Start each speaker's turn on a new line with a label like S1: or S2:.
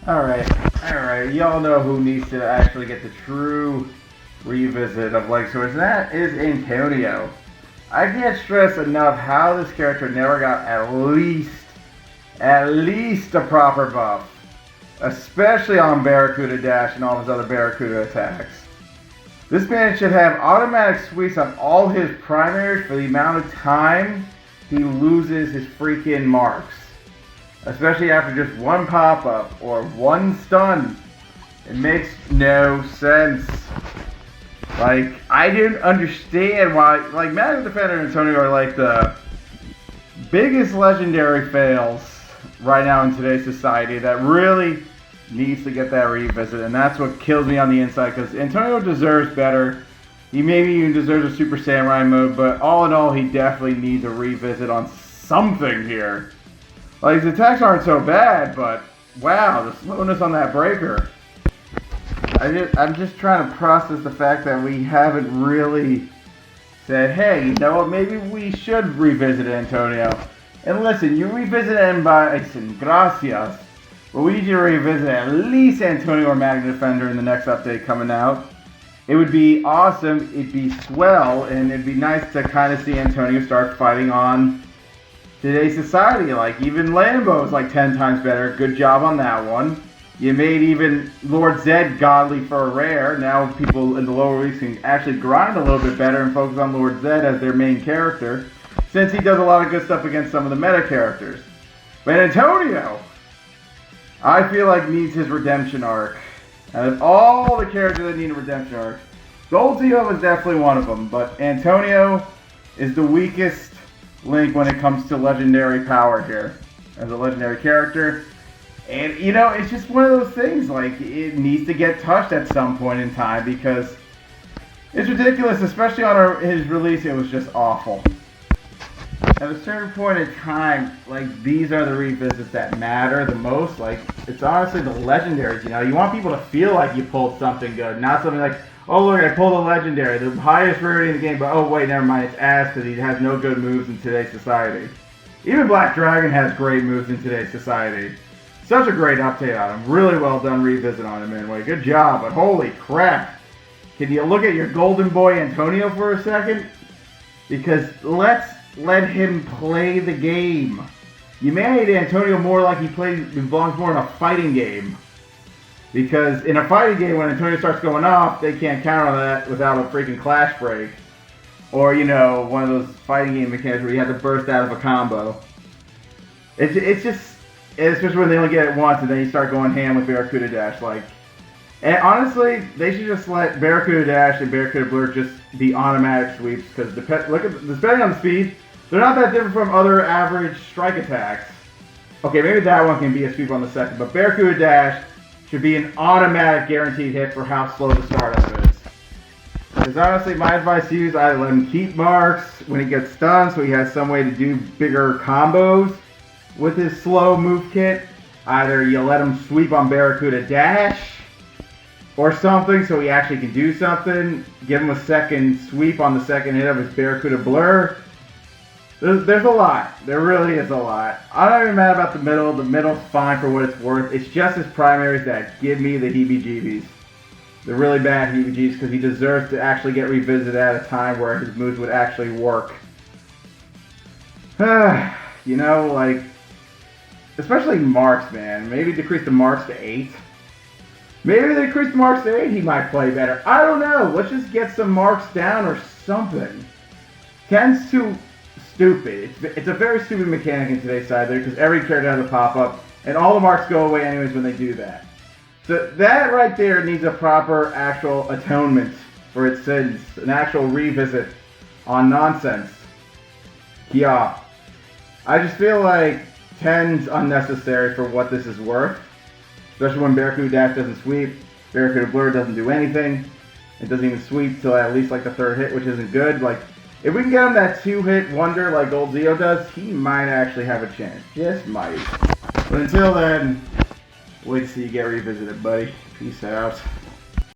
S1: Alright. Y'all know who needs to actually get the true revisit of Leg Swords, and that is Antonio. I can't stress enough how this character never got at least a proper buff. Especially on Barracuda Dash and all his other Barracuda attacks. This man should have automatic sweeps on all his primaries for the amount of time he loses his freaking marks. Especially after just one pop-up or one stun. It makes no sense. Like, I didn't understand why, like, Magic Defender and Antonio are like the biggest legendary fails right now in today's society that really needs to get that revisit, and that's what kills me on the inside, because Antonio deserves better. He maybe even deserves a Super Samurai mode, but all in all, he definitely needs a revisit on something here. Like, his attacks aren't so bad, but wow, the slowness on that breaker. I'm just trying to process the fact that we haven't really said, hey, you know what, maybe we should revisit Antonio. And listen, you revisit him by some gracias, but we need you to revisit at least Antonio or Magic Defender in the next update coming out. It would be awesome, it'd be swell, and it'd be nice to kind of see Antonio start fighting on today's society. Like, even Lambo is like 10 times better. Good job on that one. You made even Lord Zed godly for a rare. Now people in the lower leagues can actually grind a little bit better and focus on Lord Zed as their main character, since he does a lot of good stuff against some of the meta characters. But Antonio, I feel like, needs his redemption arc. Out of all the characters that need a redemption arc, Goldio is definitely one of them, but Antonio is the weakest link when it comes to legendary power here as a legendary character. And, you know, it's just one of those things, like, it needs to get touched at some point in time, because it's ridiculous, especially on his release. It was just awful. At a certain point in time, like, these are the revisits that matter the most. Like, it's honestly the legendaries, you know. You want people to feel like you pulled something good, not something like, oh, look, I pulled a legendary, the highest rarity in the game, but oh, wait, never mind, it's ass because he has no good moves in today's society. Even Black Dragon has great moves in today's society. Such a great update on him. Really well done revisit on him, anyway. Good job, but holy crap. Can you look at your golden boy Antonio for a second? Because let's let him play the game. You made Antonio more like he belongs more in a fighting game. Because in a fighting game, when Antonio starts going off, they can't counter on that without a freaking clash break. Or, you know, one of those fighting game mechanics where you have to burst out of a combo. It's just, especially when they only get it once and then you start going ham with Barracuda Dash. Like, and honestly, they should just let Barracuda Dash and Barracuda Blur just be automatic sweeps, because depending on the speed, they're not that different from other average strike attacks. Okay, maybe that one can be a sweep on the second, but Barracuda Dash should be an automatic guaranteed hit for how slow the startup is. Because honestly, my advice to you is either let him keep marks when he gets stunned so he has some way to do bigger combos with his slow move kit. Either you let him sweep on Barracuda Dash or something so he actually can do something. Give him a second sweep on the second hit of his Barracuda Blur. There's a lot. There really is a lot. I'm not even mad about the middle. The middle's fine for what it's worth. It's just his primaries that give me the heebie-jeebies. The really bad heebie-jeebies, because he deserves to actually get revisited at a time where his moves would actually work. You know, like, especially marks, man. Maybe decrease the marks to 8. Maybe they decrease the marks to 8, he might play better. I don't know. Let's just get some marks down or something. 10's too stupid. It's a very stupid mechanic in today's side there, because every character has a pop-up, and all the marks go away anyways when they do that. So that right there needs a proper actual atonement for its sins. An actual revisit on nonsense. Yeah. I just feel like 10's unnecessary for what this is worth. Especially when Barracuda Dash doesn't sweep, Barracuda Blur doesn't do anything. It doesn't even sweep till at least like the third hit, which isn't good. Like, if we can get him that 2-hit wonder like Goldio does, he might actually have a chance. Just might. But until then, wait till you get revisited, buddy. Peace out.